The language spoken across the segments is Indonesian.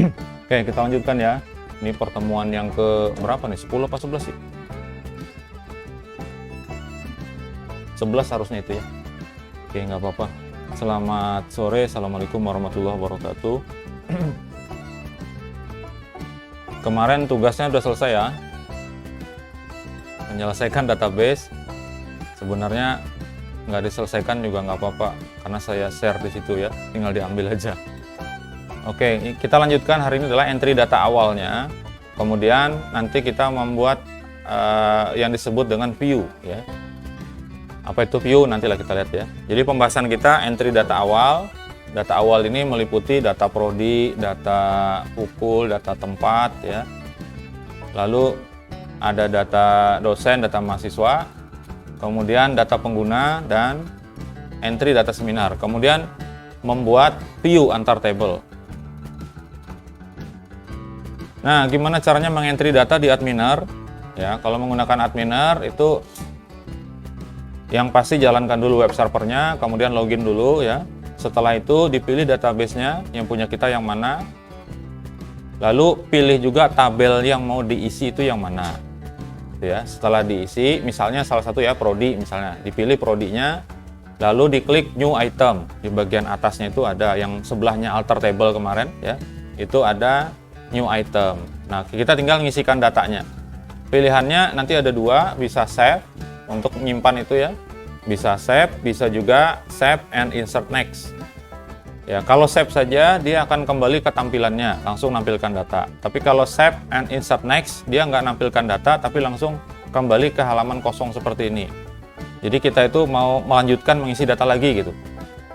Oke, kita lanjutkan ya. Ini pertemuan yang ke berapa nih? 10 apa 11 sih? 11 harusnya itu ya. Oke, nggak apa-apa. Selamat sore, Assalamualaikum warahmatullahi wabarakatuh. Kemarin tugasnya udah selesai ya. Menyelesaikan database. Sebenarnya nggak diselesaikan juga nggak apa-apa, karena saya share di situ ya, tinggal diambil aja. Oke, kita lanjutkan. Hari ini adalah entry data awalnya. Kemudian nanti kita membuat yang disebut dengan view ya. Apa itu view? Nantilah kita lihat ya. Jadi pembahasan kita entry data awal. Data awal ini meliputi data prodi, data pukul, data tempat ya. Lalu ada data dosen, data mahasiswa, kemudian data pengguna, dan entry data seminar. Kemudian membuat view antar table. Nah, gimana caranya mengentry data di Adminer? Ya, kalau menggunakan Adminer itu yang pasti jalankan dulu web servernya, kemudian login dulu ya. Setelah itu dipilih database-nya yang punya kita yang mana. Lalu pilih juga tabel yang mau diisi itu yang mana. Ya, setelah diisi, misalnya salah satu ya prodi misalnya, dipilih prodinya, lalu diklik new item. Di bagian atasnya itu ada yang sebelahnya alter table kemarin ya. Itu ada new item. Nah, kita tinggal ngisikan datanya. Pilihannya nanti ada dua, bisa save untuk menyimpan itu ya. Bisa save, bisa juga save and insert next. Ya, kalau save saja dia akan kembali ke tampilannya, langsung nampilkan data. Tapi kalau save and insert next, dia nggak nampilkan data, tapi langsung kembali ke halaman kosong seperti ini. Jadi kita itu mau melanjutkan mengisi data lagi gitu.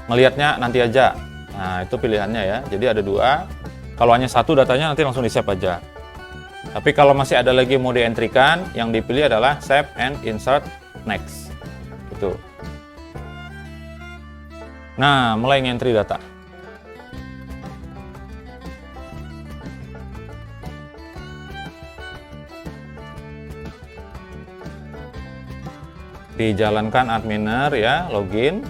Melihatnya nanti aja. Nah, itu pilihannya ya. Jadi ada dua. Kalau hanya satu datanya nanti langsung di-save aja. Tapi kalau masih ada lagi mau di-entry-kan, yang dipilih adalah save and insert next. Gitu. Nah, mulai nge-entry data. Dijalankan Adminer ya, login.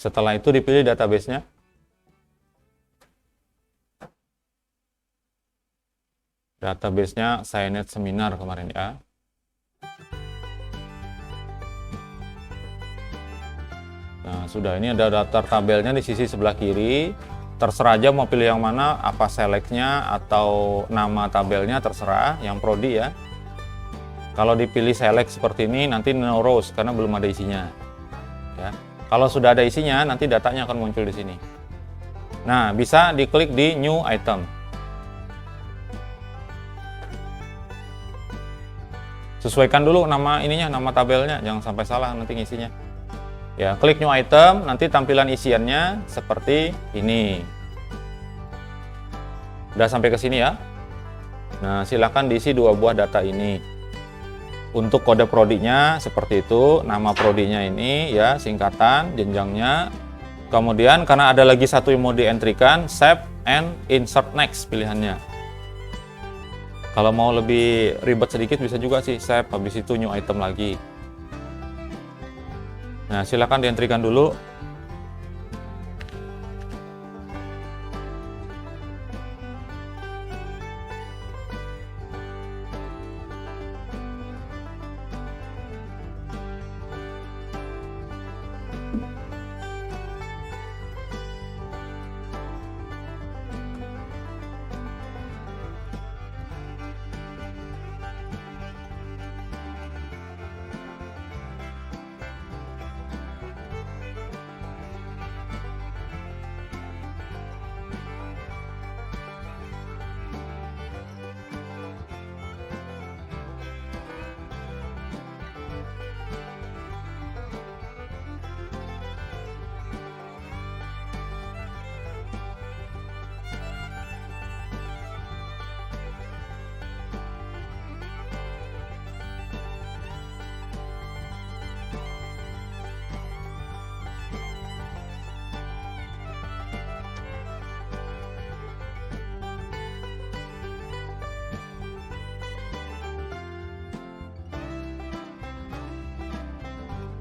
Setelah itu dipilih database-nya. Database-nya Science Seminar kemarin ya. Nah, sudah, ini ada daftar tabelnya di sisi sebelah kiri. Terserah aja mau pilih yang mana, apa select-nya atau nama tabelnya terserah, yang prodi ya. Kalau dipilih select seperti ini nanti no rows karena belum ada isinya. Ya. Kalau sudah ada isinya, nanti datanya akan muncul di sini. Nah, bisa diklik di new item. Sesuaikan dulu nama ininya, nama tabelnya, jangan sampai salah nanti ngisinya. Ya, klik new item, nanti tampilan isiannya seperti ini. Udah sampai ke sini ya. Nah, silakan diisi dua buah data ini. Untuk kode prodinya seperti itu, nama prodinya ini ya, singkatan, jenjangnya. Kemudian karena ada lagi satu yang mau di-entry-kan, save and insert next pilihannya. Kalau mau lebih ribet sedikit bisa juga sih save, habis itu new item lagi. Nah, silakan di-entry-kan dulu.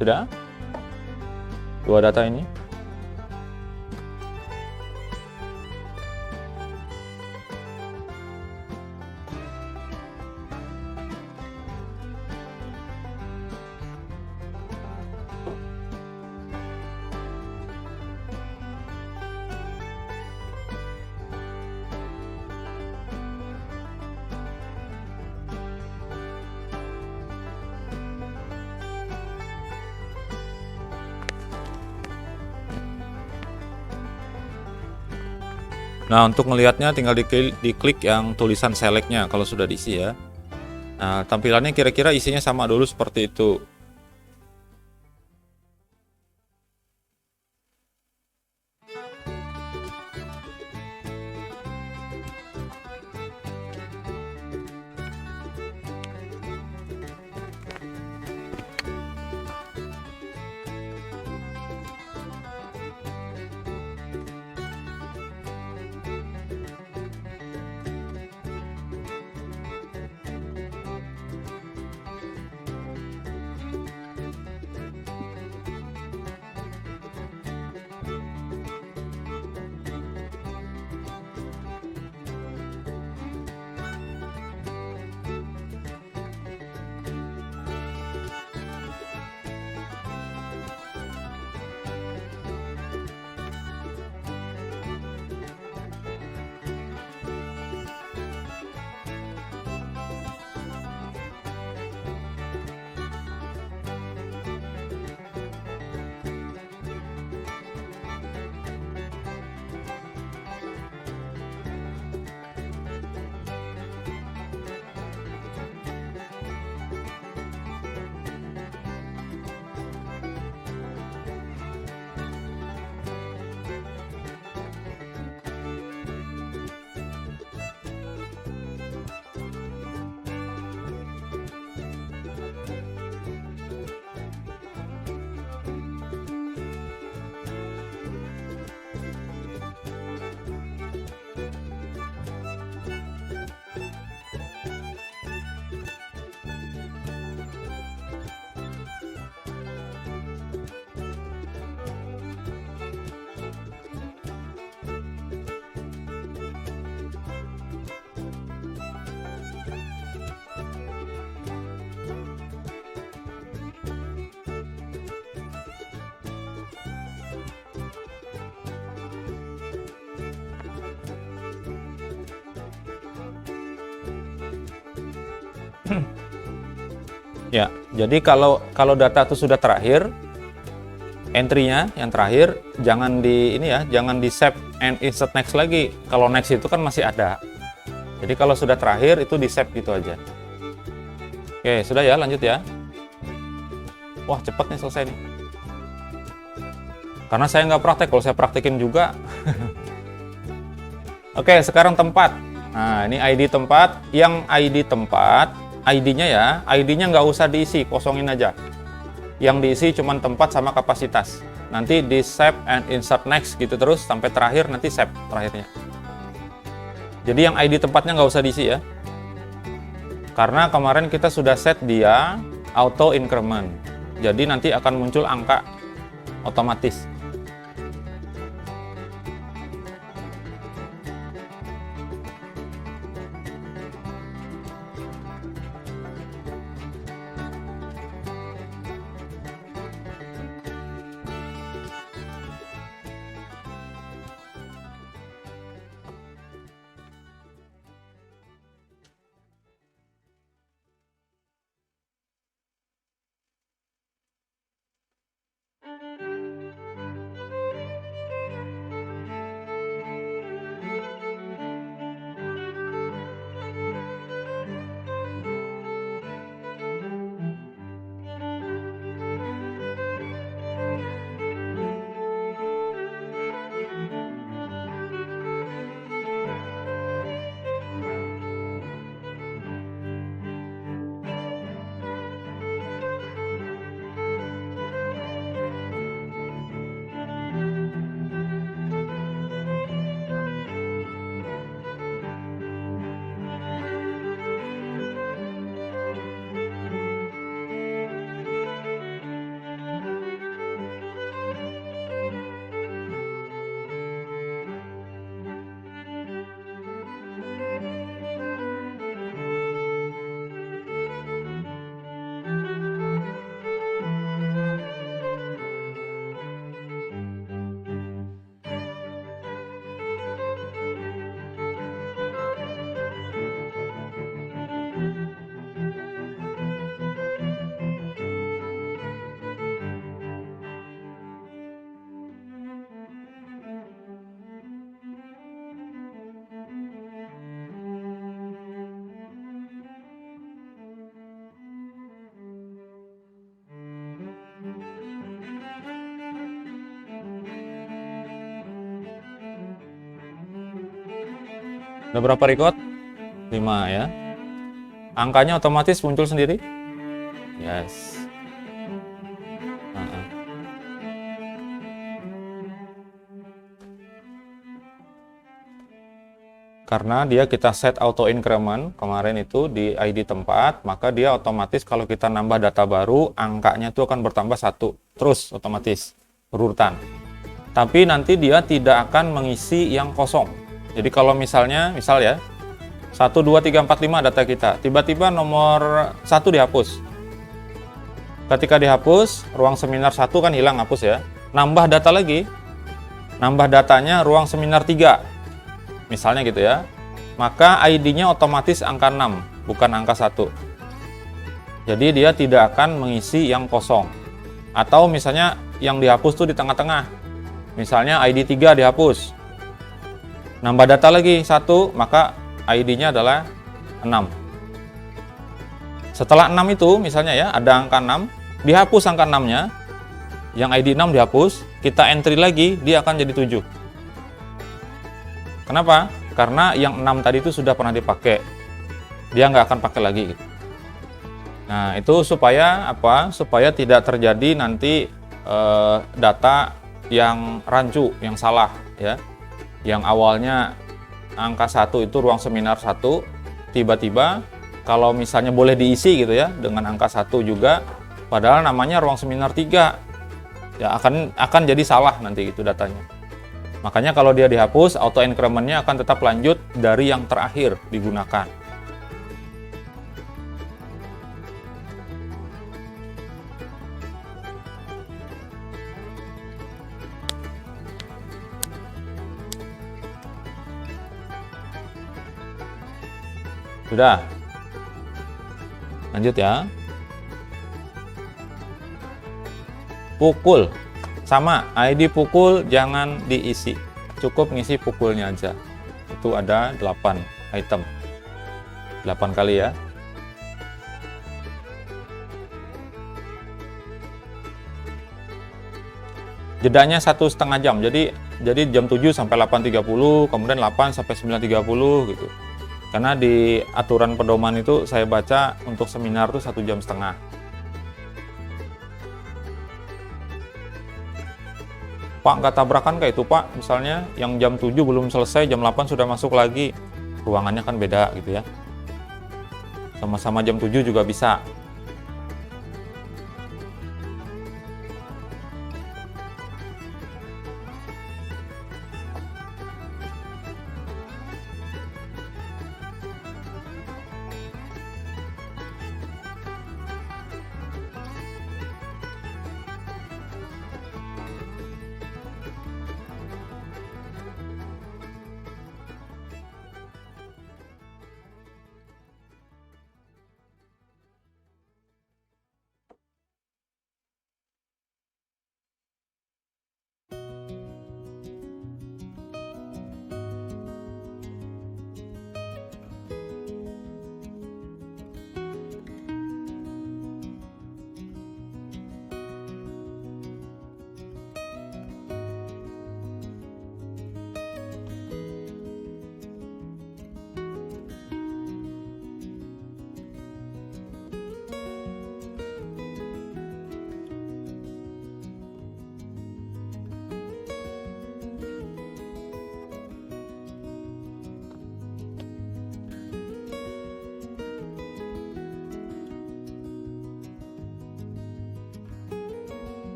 Sudah? Dua data ini. Nah, untuk melihatnya tinggal diklik yang tulisan select-nya kalau sudah diisi ya. Nah, tampilannya kira-kira isinya sama dulu seperti itu. Ya, jadi kalau data itu sudah terakhir, entry-nya yang terakhir jangan jangan di save and insert next lagi. Kalau next itu kan masih ada. Jadi kalau sudah terakhir itu di save gitu aja. Oke, sudah ya, lanjut ya. Wah, cepet nih selesai nih. Karena saya nggak praktek, kalau saya praktekin juga. Oke, sekarang tempat. Nah, ini ID tempat. Yang ID tempat, ID-nya ya, ID-nya nggak usah diisi, kosongin aja. Yang diisi cuma tempat sama kapasitas. Nanti di save and insert next gitu terus sampai terakhir, nanti save terakhirnya. Jadi yang ID tempatnya nggak usah diisi ya. Karena kemarin kita sudah set dia auto increment. Jadi nanti akan muncul angka otomatis. Udah berapa record? 5 ya. Angkanya otomatis muncul sendiri? Yes. Nah, karena dia kita set auto increment kemarin itu di ID tempat, maka dia otomatis kalau kita nambah data baru, angkanya itu akan bertambah 1 terus otomatis berurutan. Tapi nanti dia tidak akan mengisi yang kosong. Jadi kalau misal ya 1 2 3 4 5 data kita, tiba-tiba nomor 1 dihapus. Ketika dihapus, ruang seminar 1 kan hilang, hapus ya. Nambah data lagi. Nambah datanya ruang seminar 3. Misalnya gitu ya. Maka ID-nya otomatis angka 6, bukan angka 1. Jadi dia tidak akan mengisi yang kosong. Atau misalnya yang dihapus tuh di tengah-tengah. Misalnya ID 3 dihapus. Nambah data lagi 1, maka ID-nya adalah 6. Setelah 6 itu misalnya ya, ada angka 6, dihapus angka 6-nya, yang ID 6 dihapus, kita entry lagi, dia akan jadi 7. Kenapa? Karena yang 6 tadi itu sudah pernah dipakai. Dia nggak akan pakai lagi. Nah, itu supaya apa? Supaya tidak terjadi nanti data yang rancu, yang salah ya. Yang awalnya angka 1 itu ruang seminar 1, tiba-tiba kalau misalnya boleh diisi gitu ya dengan angka 1 juga, padahal namanya ruang seminar 3. Ya akan jadi salah nanti itu datanya. Makanya kalau dia dihapus, auto increment-nya akan tetap lanjut dari yang terakhir digunakan. Sudah. Lanjut ya. Pukul. Sama, ID pukul jangan diisi. Cukup ngisi pukulnya aja. Itu ada 8 item. 8 kali ya. Jedanya 1,5 jam. Jadi jam 7 sampai 8.30, kemudian 8 sampai 9.30 gitu. Karena di aturan pedoman itu saya baca untuk seminar itu 1,5 jam. Pak, nggak tabrakan kayak itu Pak, misalnya yang jam 7 belum selesai, jam 8 sudah masuk lagi. Ruangannya kan beda gitu ya. Sama-sama jam 7 juga bisa.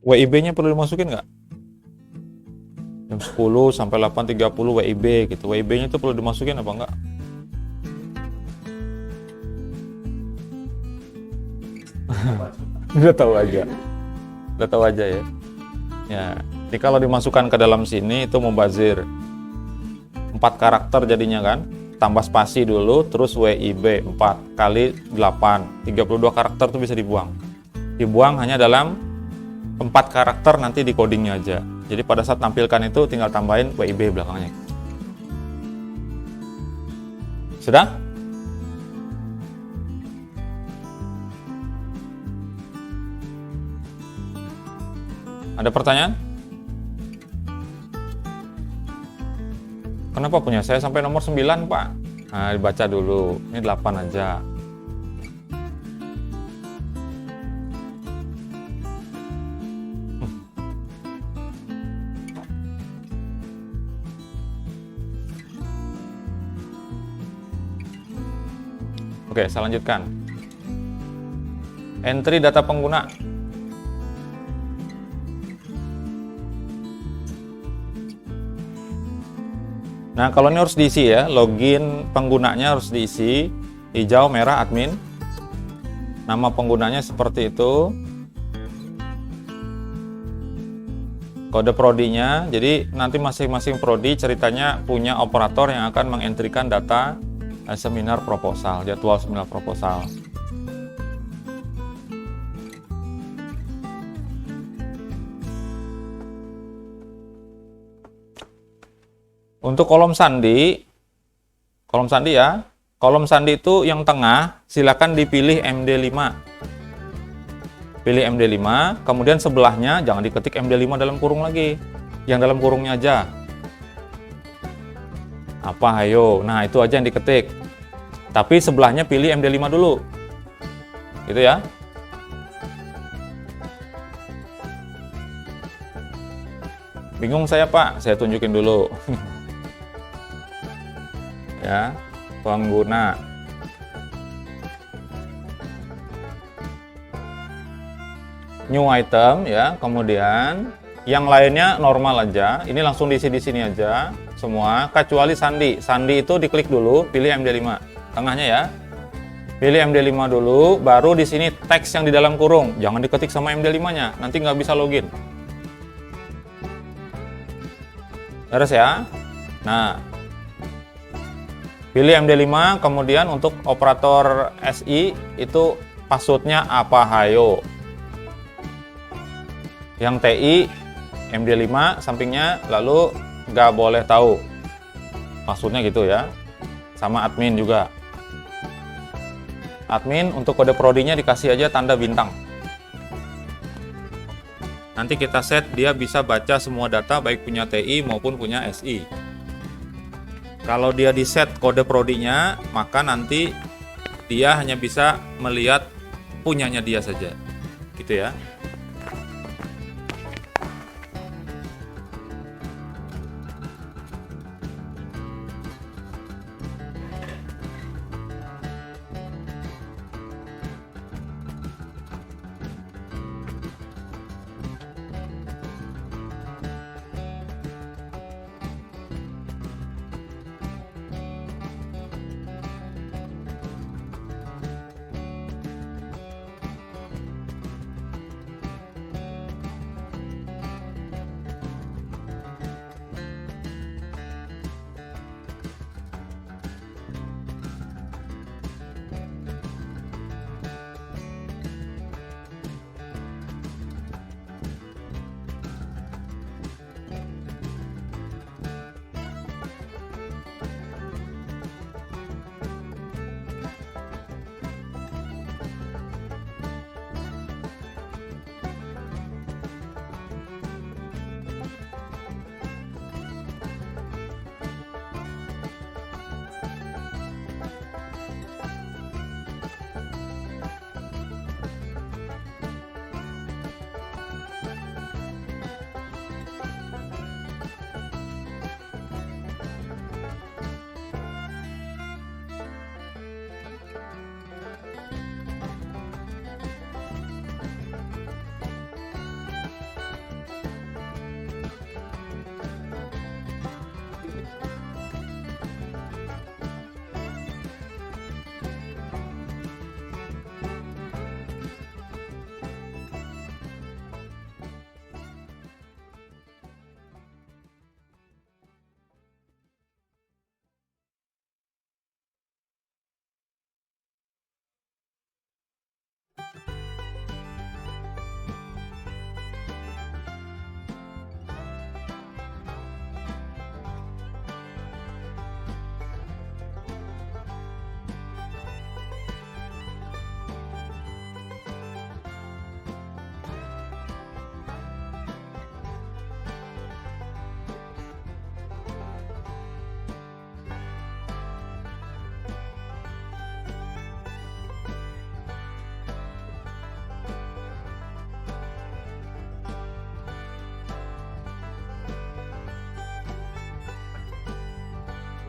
WIB-nya perlu dimasukin nggak? Jam 10 sampai 8.30 WIB gitu. WIB-nya itu perlu dimasukin apa enggak? Udah tahu aja. Udah tahu aja ya. Ya, jadi kalau dimasukkan ke dalam sini itu mubazir. 4 karakter jadinya kan. Tambah spasi dulu, terus WIB 4 kali 8. 32 karakter itu bisa dibuang. Dibuang hanya dalam 4 karakter nanti di codingnya aja. Jadi pada saat tampilkan itu tinggal tambahin WIB belakangnya. Sudah? Ada pertanyaan? Kenapa punya saya sampai nomor 9, Pak? Nah, dibaca dulu. Ini 8 aja. Oke, saya lanjutkan. Entry data pengguna. Nah, kalau ini harus diisi ya, login penggunanya harus diisi, hijau, merah, admin. Nama penggunanya seperti itu. Kode prodinya, jadi nanti masing-masing prodi ceritanya punya operator yang akan mengentrikan data seminar proposal, jadwal seminar proposal. Untuk kolom sandi ya, kolom sandi itu yang tengah silakan dipilih MD5. Pilih MD5, kemudian sebelahnya jangan diketik MD5 dalam kurung lagi, yang dalam kurungnya aja. Apa ayo, nah itu aja yang diketik. Tapi sebelahnya pilih MD5 dulu. Gitu ya. Bingung saya, Pak, saya tunjukin dulu. Ya, pengguna. New item ya, kemudian yang lainnya normal aja. Ini langsung diisi di sini aja semua kecuali sandi. Sandi itu diklik dulu, pilih MD5. Tengahnya ya. Pilih MD5 dulu, baru di sini teks yang di dalam kurung. Jangan diketik sama MD5-nya, nanti nggak bisa login. Terus ya. Nah, pilih MD5, kemudian untuk operator SI itu passwordnya apa hayo. Yang TI MD5 sampingnya, lalu nggak boleh tahu. Maksudnya gitu ya. Sama admin juga. Admin untuk kode prodinya dikasih aja tanda bintang. Nanti kita set dia bisa baca semua data baik punya TI maupun punya SI. Kalau dia di set kode prodinya, maka nanti dia hanya bisa melihat punyanya dia saja. Gitu ya.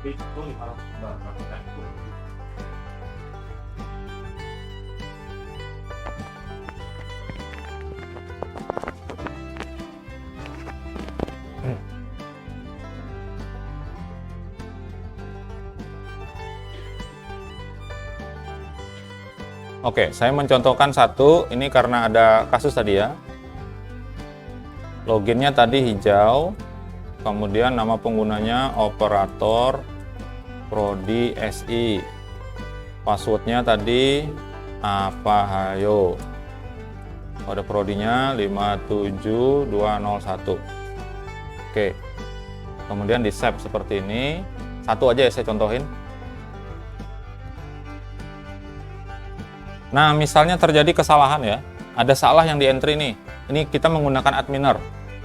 Itu 500 lembar. Oke, saya mencontohkan satu, ini karena ada kasus tadi ya. Loginnya tadi hijau, kemudian nama penggunanya operator Prodi SI. Passwordnya tadi apa hayo. Kode prodinya 57201. Oke. Kemudian di save seperti ini. Satu aja ya saya contohin. Nah, misalnya terjadi kesalahan ya. Ada salah yang di entry nih. Ini kita menggunakan adminer.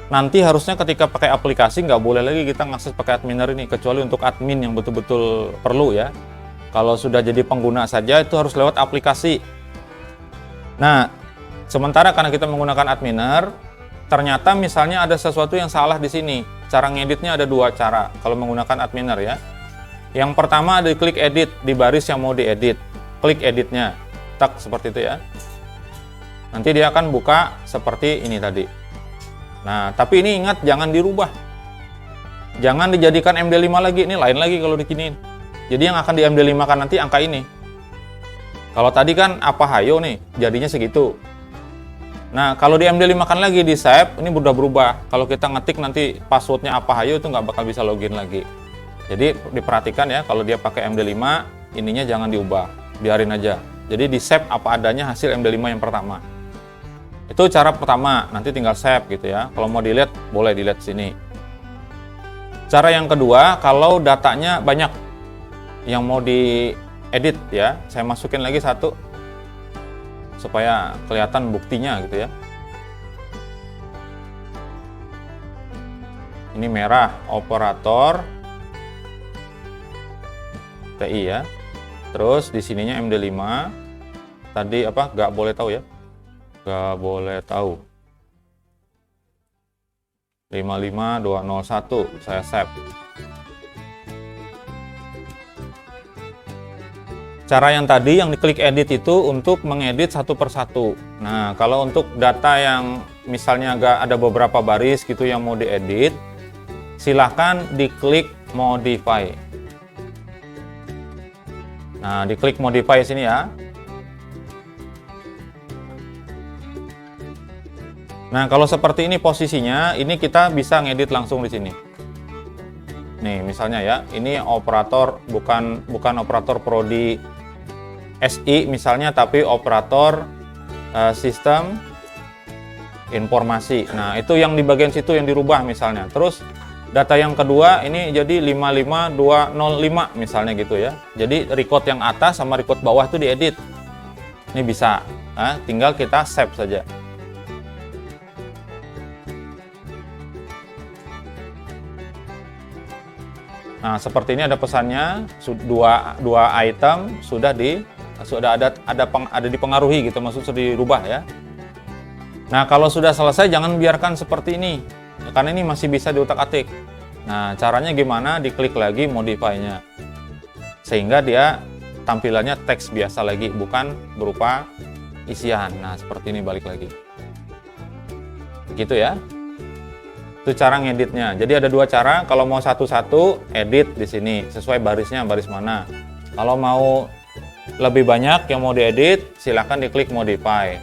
Nanti harusnya ketika pakai aplikasi nggak boleh lagi kita ngakses pakai adminer ini, kecuali untuk admin yang betul-betul perlu ya. Kalau sudah jadi pengguna saja itu harus lewat aplikasi. Nah, sementara karena kita menggunakan adminer, ternyata misalnya ada sesuatu yang salah di sini. Cara ngeditnya ada dua cara kalau menggunakan adminer ya. Yang pertama ada klik edit di baris yang mau diedit. Klik editnya. Tak seperti itu ya. Nanti dia akan buka seperti ini tadi. Nah, tapi ini ingat jangan dirubah. Jangan dijadikan MD5 lagi, ini lain lagi kalau dikiniin. Jadi yang akan di MD5 kan nanti angka ini. Kalau tadi kan apa hayo nih, jadinya segitu. Nah, kalau di MD5 kan lagi di save, ini udah berubah. Kalau kita ngetik nanti passwordnya apa hayo itu nggak bakal bisa login lagi. Jadi diperhatikan ya, kalau dia pakai MD5, ininya jangan diubah, biarin aja. Jadi di save apa adanya hasil MD5 yang pertama. Itu cara pertama, nanti tinggal save gitu ya. Kalau mau delete, boleh delete sini. Cara yang kedua, kalau datanya banyak yang mau diedit ya, saya masukin lagi satu supaya kelihatan buktinya gitu ya. Ini merah, operator TI ya. Terus di sininya MD5. Tadi apa? Gak boleh tahu ya. Gak boleh tahu. 55201 saya save. Cara yang tadi yang diklik edit itu untuk mengedit satu persatu. Nah, kalau untuk data yang misalnya agak ada beberapa baris gitu yang mau diedit, silahkan diklik modify. Nah, diklik modify sini ya. Nah, kalau seperti ini posisinya, ini kita bisa ngedit langsung di sini. Nih, misalnya ya, ini operator bukan operator Prodi SI misalnya, tapi operator sistem informasi. Nah, itu yang di bagian situ yang dirubah misalnya. Terus data yang kedua ini jadi 55205 misalnya gitu ya. Jadi record yang atas sama record bawah itu diedit. Ini bisa. Nah, tinggal kita save saja. Nah, seperti ini ada pesannya, dua item sudah ada dipengaruhi gitu, maksud sudah dirubah ya. Nah, kalau sudah selesai jangan biarkan seperti ini. Karena ini masih bisa diutak-atik. Nah, caranya gimana? Diklik lagi modify-nya. Sehingga dia tampilannya teks biasa lagi, bukan berupa isian. Nah, seperti ini balik lagi. Gitu ya. Itu cara ngeditnya. Jadi ada dua cara. Kalau mau satu-satu, edit di sini sesuai barisnya, baris mana. Kalau mau lebih banyak yang mau diedit, silahkan diklik modify.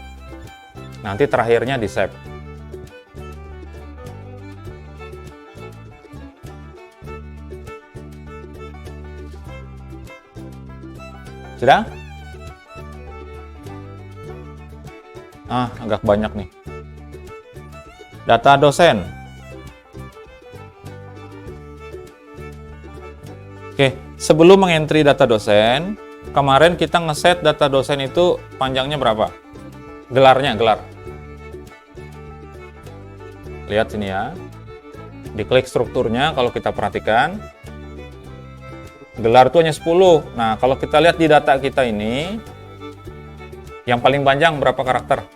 Nanti terakhirnya di save. Sudah? Agak banyak nih. Data dosen. Oke, sebelum mengentry data dosen, kemarin kita ngeset data dosen itu panjangnya berapa? Gelarnya, gelar. Lihat sini ya. Diklik strukturnya kalau kita perhatikan. Gelar itu hanya 10. Nah, kalau kita lihat di data kita ini, yang paling panjang berapa karakter?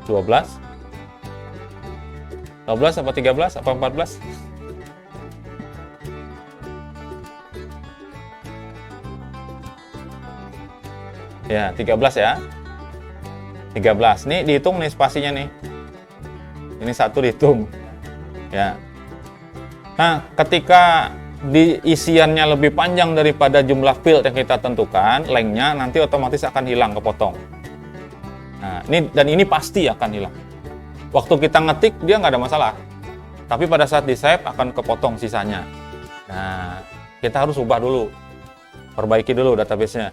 12? 12 apa 13 apa 14? Ya, 13 ya. 13. Nih dihitung nih spasinya nih. Ini satu dihitung. Ya. Nah, ketika isiannya lebih panjang daripada jumlah field yang kita tentukan, lengthnya nanti otomatis akan hilang, kepotong. Nah, ini pasti akan hilang. Waktu kita ngetik dia nggak ada masalah. Tapi pada saat di save akan kepotong sisanya. Nah, kita harus ubah dulu. Perbaiki dulu database-nya.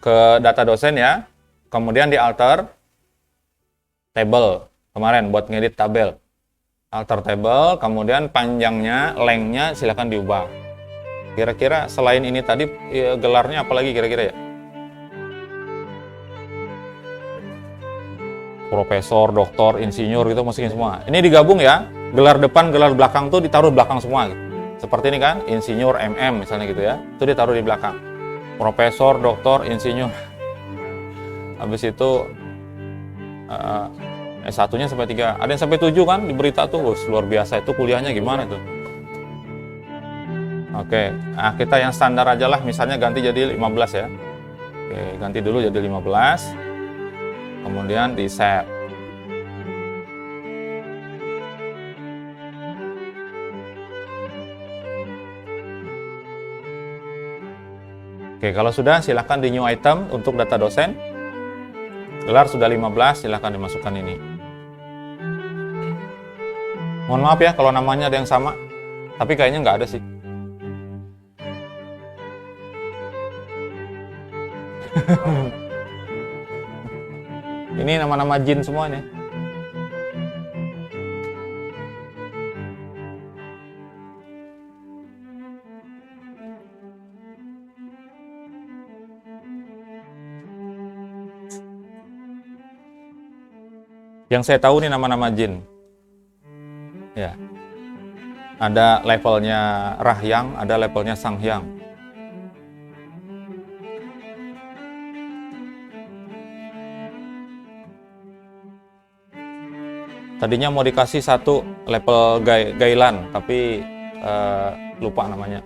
Ke data dosen ya. Kemudian di alter table. Kemarin buat ngedit tabel. Alter table, kemudian panjangnya, lengthnya silakan diubah. Kira-kira selain ini tadi gelarnya apa lagi kira-kira ya? Profesor, doktor, insinyur gitu masukin semua. Ini digabung ya. Gelar depan, gelar belakang tuh ditaruh belakang semua. Seperti ini kan, insinyur MM misalnya gitu ya. Itu ditaruh di belakang. Profesor, doktor, insinyur. Habis itu S1-nya sampai 3. Ada yang sampai 7 kan di berita tuh. Luar biasa itu kuliahnya gimana tuh. Oke, nah kita yang standar aja lah, misalnya ganti jadi 15 ya. Oke, ganti dulu jadi 15. Kemudian di save. Oke, kalau sudah silakan di new item untuk data dosen. Gelar sudah 15, silakan dimasukkan ini. Mohon maaf ya kalau namanya ada yang sama, tapi kayaknya nggak ada sih. Ini nama-nama jin semuanya. Yang saya tahu nih nama-nama jin. Ya. Ada levelnya Rahyang, ada levelnya Sanghyang. Tadinya mau dikasih satu level Gailan, tapi lupa namanya.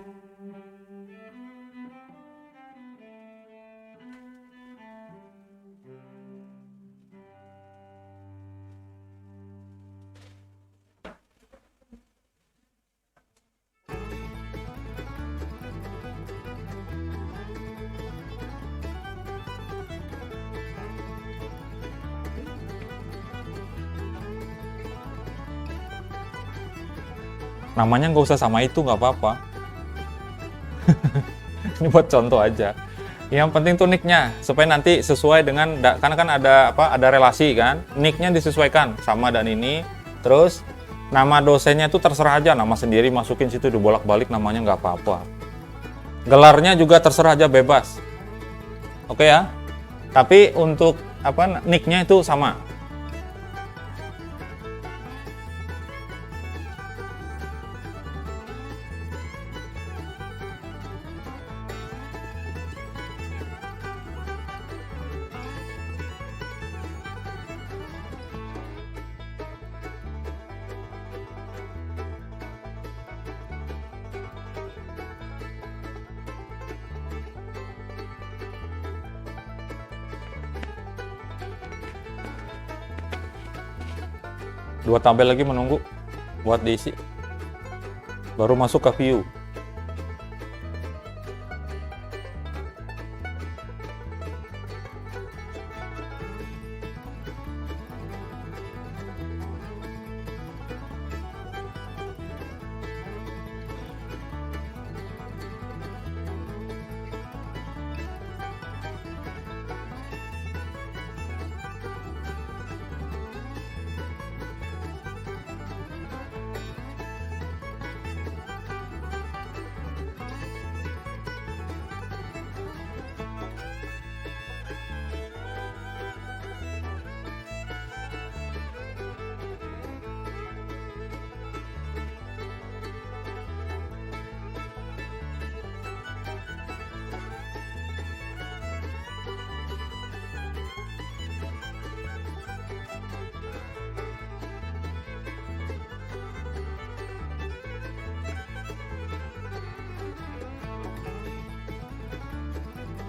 Namanya nggak usah sama itu, nggak apa-apa. Ini buat contoh aja. Yang penting tuh nicknya supaya nanti sesuai dengan karena kan ada relasi kan, nicknya disesuaikan sama dan ini. Terus nama dosennya itu terserah aja, nama sendiri masukin situ, dibolak-balik namanya nggak apa-apa. Gelarnya juga terserah aja, bebas. Oke ya. Tapi untuk nicknya itu sama. Dua tabel lagi menunggu buat diisi. Baru masuk ke view.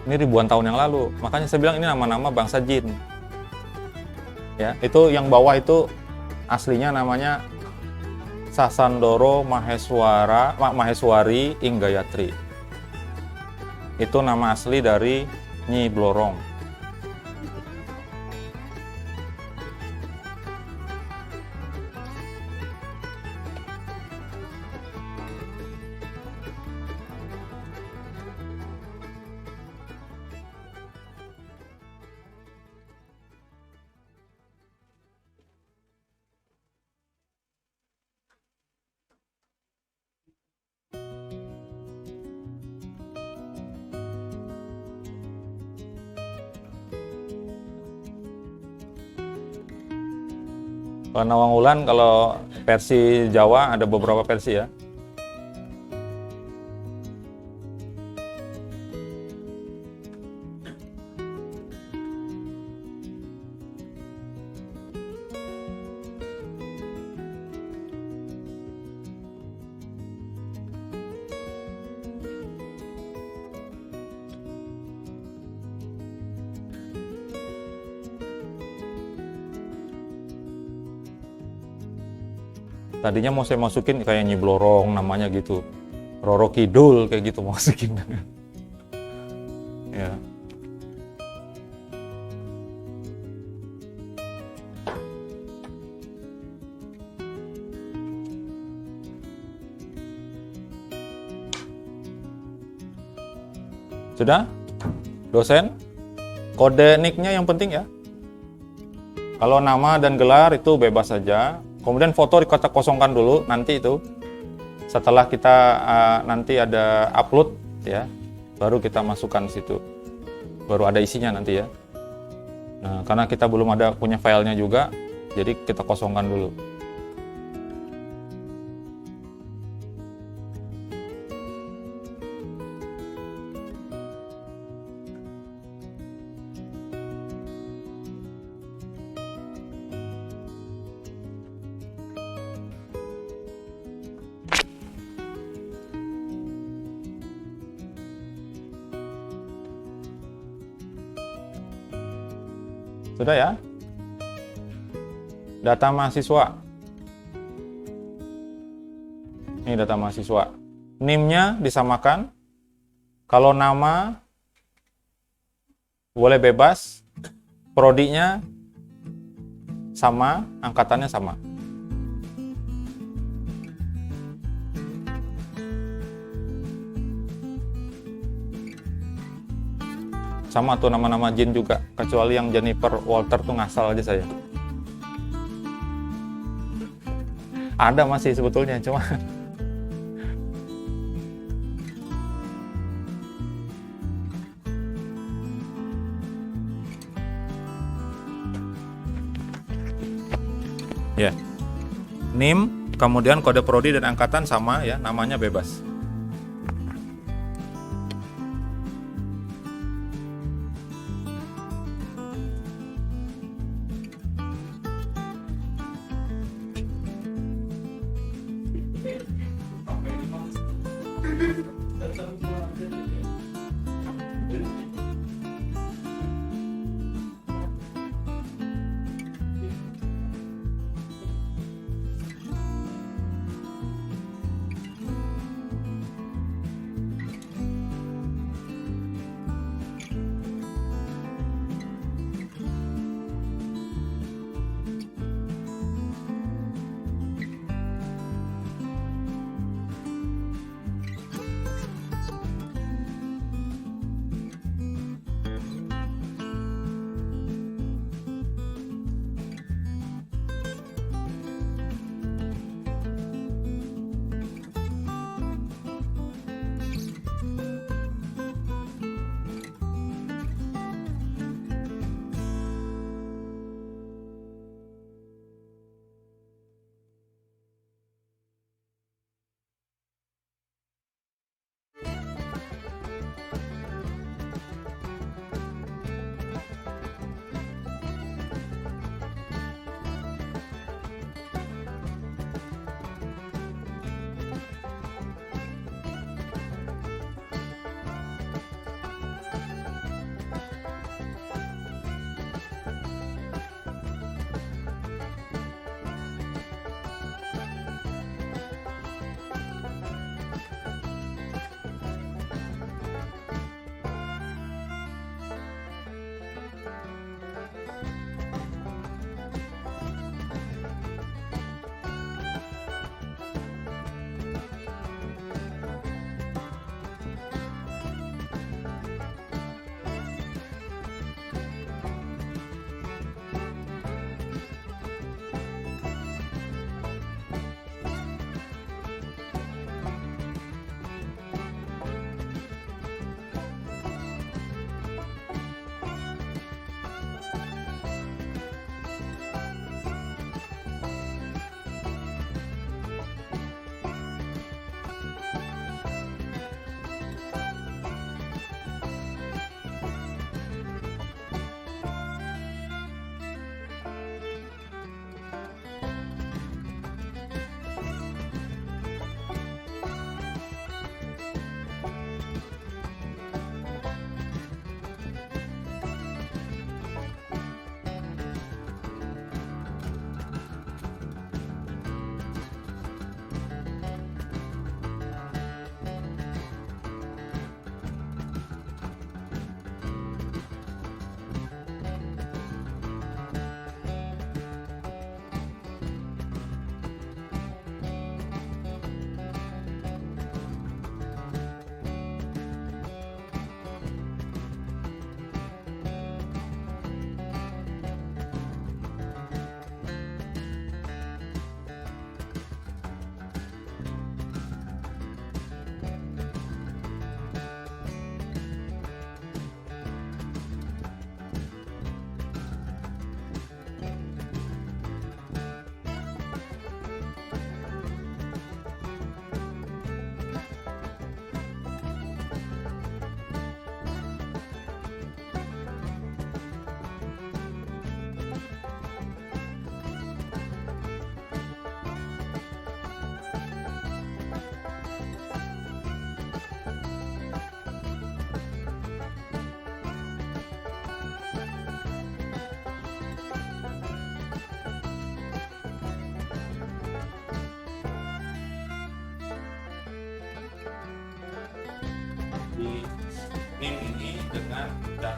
Ini ribuan tahun yang lalu. Makanya saya bilang ini nama-nama bangsa jin. Ya, itu yang bawah itu aslinya namanya Sasandoro Maheswari Inggayatri. Itu nama asli dari Nyi Blorong. Kalau Nawang Wulan, kalau versi Jawa ada beberapa versi ya. Tadinya mau saya masukin kayak Nyi Blorong namanya gitu. Roro Kidul kayak gitu mau masukin. Ya. Sudah? Dosen? Kode nicknya yang penting ya. Kalau nama dan gelar itu bebas saja. Kemudian foto dikotak kosongkan dulu nanti itu. Setelah kita nanti ada upload ya, baru kita masukkan situ. Baru ada isinya nanti ya. Nah, karena kita belum ada punya filenya juga, jadi kita kosongkan dulu. Sudah ya? Data mahasiswa. Ini data mahasiswa. NIM-nya disamakan. Kalau nama boleh bebas. Prodinya sama, angkatannya sama. Sama tuh nama-nama jin juga, kecuali yang Jennifer Walter tuh ngasal aja saya. Ada masih sebetulnya, cuma ya. NIM, kemudian kode prodi dan angkatan sama ya, namanya bebas.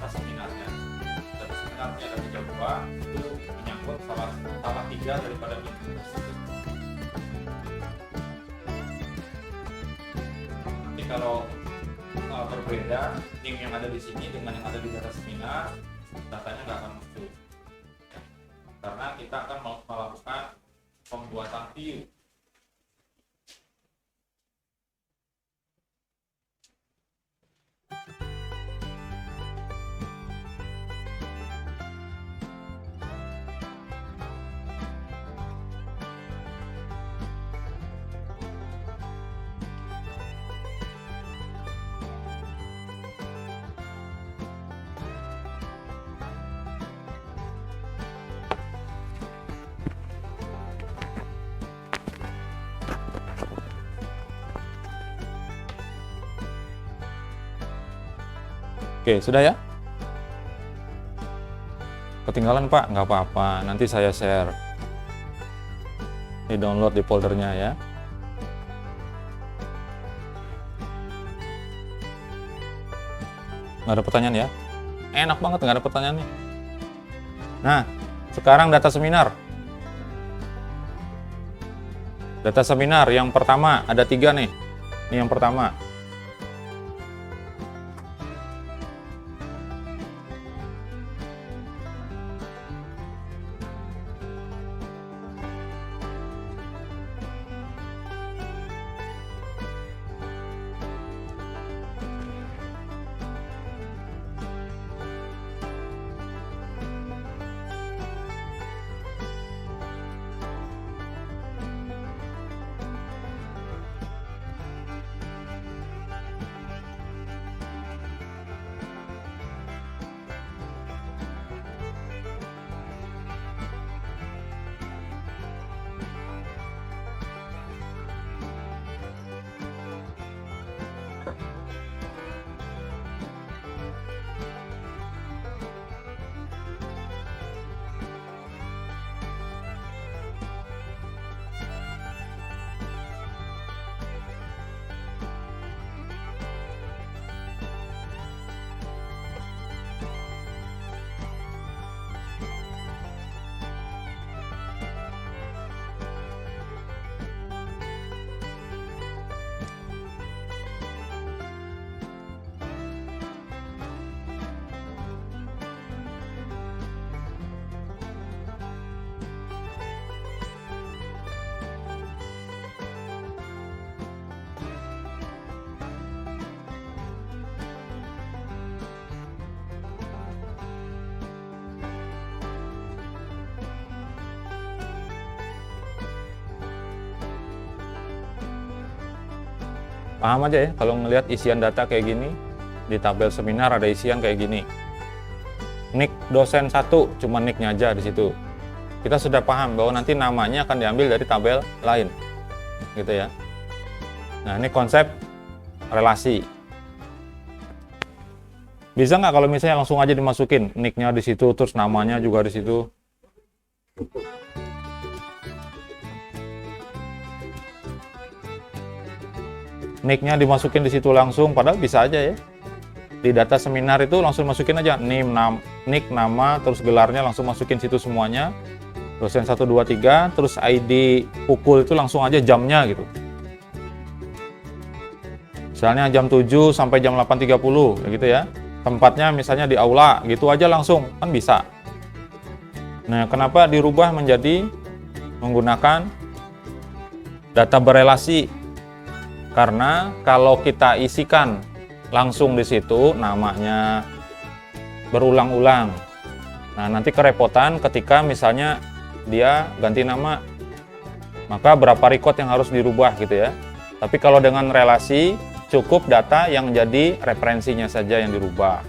data seminarnya. Data seminarnya ada 3 buah, itu menyangkut salah 3 daripada NIM tersebut. Nanti kalau berbeda NIM yang ada di sini dengan yang ada di data seminar, datanya nggak akan muncul. Karena kita akan melakukan pembuatan view. Oke, sudah ya? Ketinggalan Pak? Nggak apa-apa, nanti saya share. Di download di foldernya ya. Nggak ada pertanyaan ya? Enak banget, nggak ada pertanyaan nih. Nah, sekarang data seminar. Data seminar yang pertama, ada 3 nih. Ini yang pertama. Paham aja ya kalau ngelihat isian data kayak gini. Di tabel seminar ada isian kayak gini. Nick dosen 1, cuma nicknya aja di situ. Kita sudah paham bahwa nanti namanya akan diambil dari tabel lain. Gitu ya. Nah, ini konsep relasi. Bisa nggak kalau misalnya langsung aja dimasukin nicknya di situ, terus namanya juga di situ? Nicknya dimasukin di situ langsung, padahal bisa aja ya. Di data seminar itu langsung masukin aja nick, nama, terus gelarnya langsung masukin situ semuanya. Dosen 1, 2, 3, terus ID pukul itu langsung aja jamnya gitu. Misalnya jam 7 sampai jam 8.30 gitu ya. Tempatnya misalnya di aula, gitu aja langsung, kan bisa. Nah, kenapa dirubah menjadi menggunakan data berelasi? Karena kalau kita isikan langsung di situ namanya berulang-ulang. Nah, nanti kerepotan ketika misalnya dia ganti nama. Maka berapa record yang harus dirubah gitu ya. Tapi kalau dengan relasi cukup data yang jadi referensinya saja yang dirubah.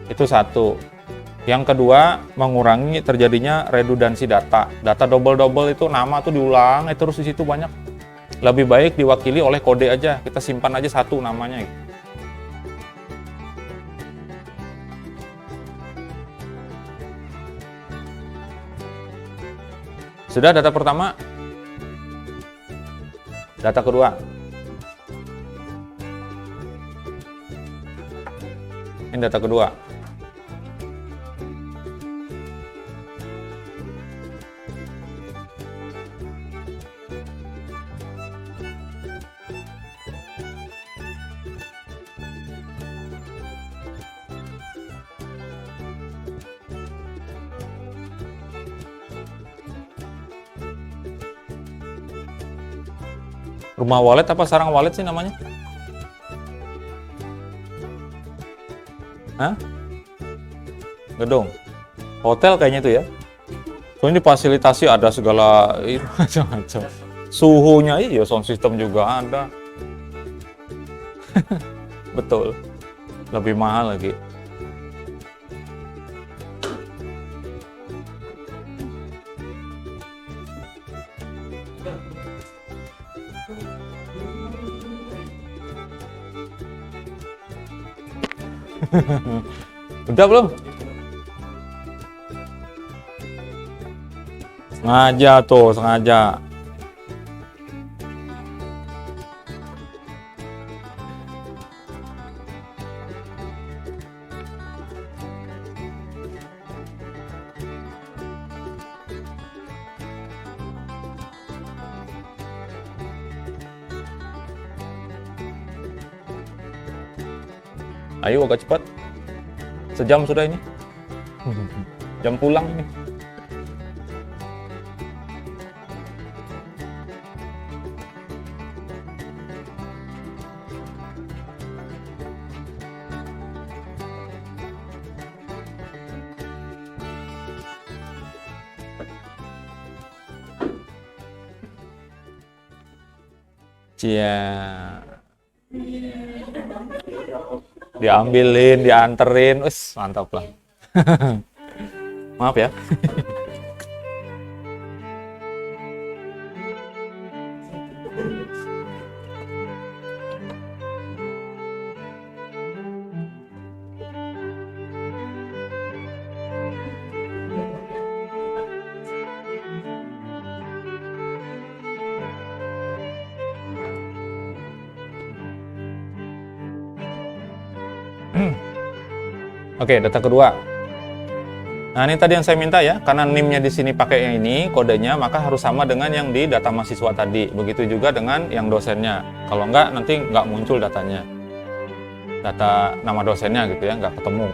Itu satu. Yang kedua, mengurangi terjadinya redundansi data. Data double-double itu nama tuh diulang terus di situ banyak. Lebih baik diwakili oleh kode aja, kita simpan aja satu namanya. Sudah data pertama? Data kedua. Ini data kedua. Rumah walet apa sarang walet sih namanya? Hah? Gedung. Hotel kayaknya itu ya. So ini fasilitasi ada segala itu macam-macam. Suhunya iya, sound system juga ada. Betul. Lebih mahal lagi. Udah belum? Sengaja tuh, sengaja. Ayo agak cepat. Sejam sudah ini. Jam pulang ini. Cia. Diambilin, dianterin, mantap lah. Maaf ya. Oke, data kedua. Nah, ini tadi yang saya minta ya, karena NIM-nya di sini pakai yang ini, kodenya, maka harus sama dengan yang di data mahasiswa tadi. Begitu juga dengan yang dosennya. Kalau enggak, nanti nggak muncul datanya. Data nama dosennya gitu ya, nggak ketemu.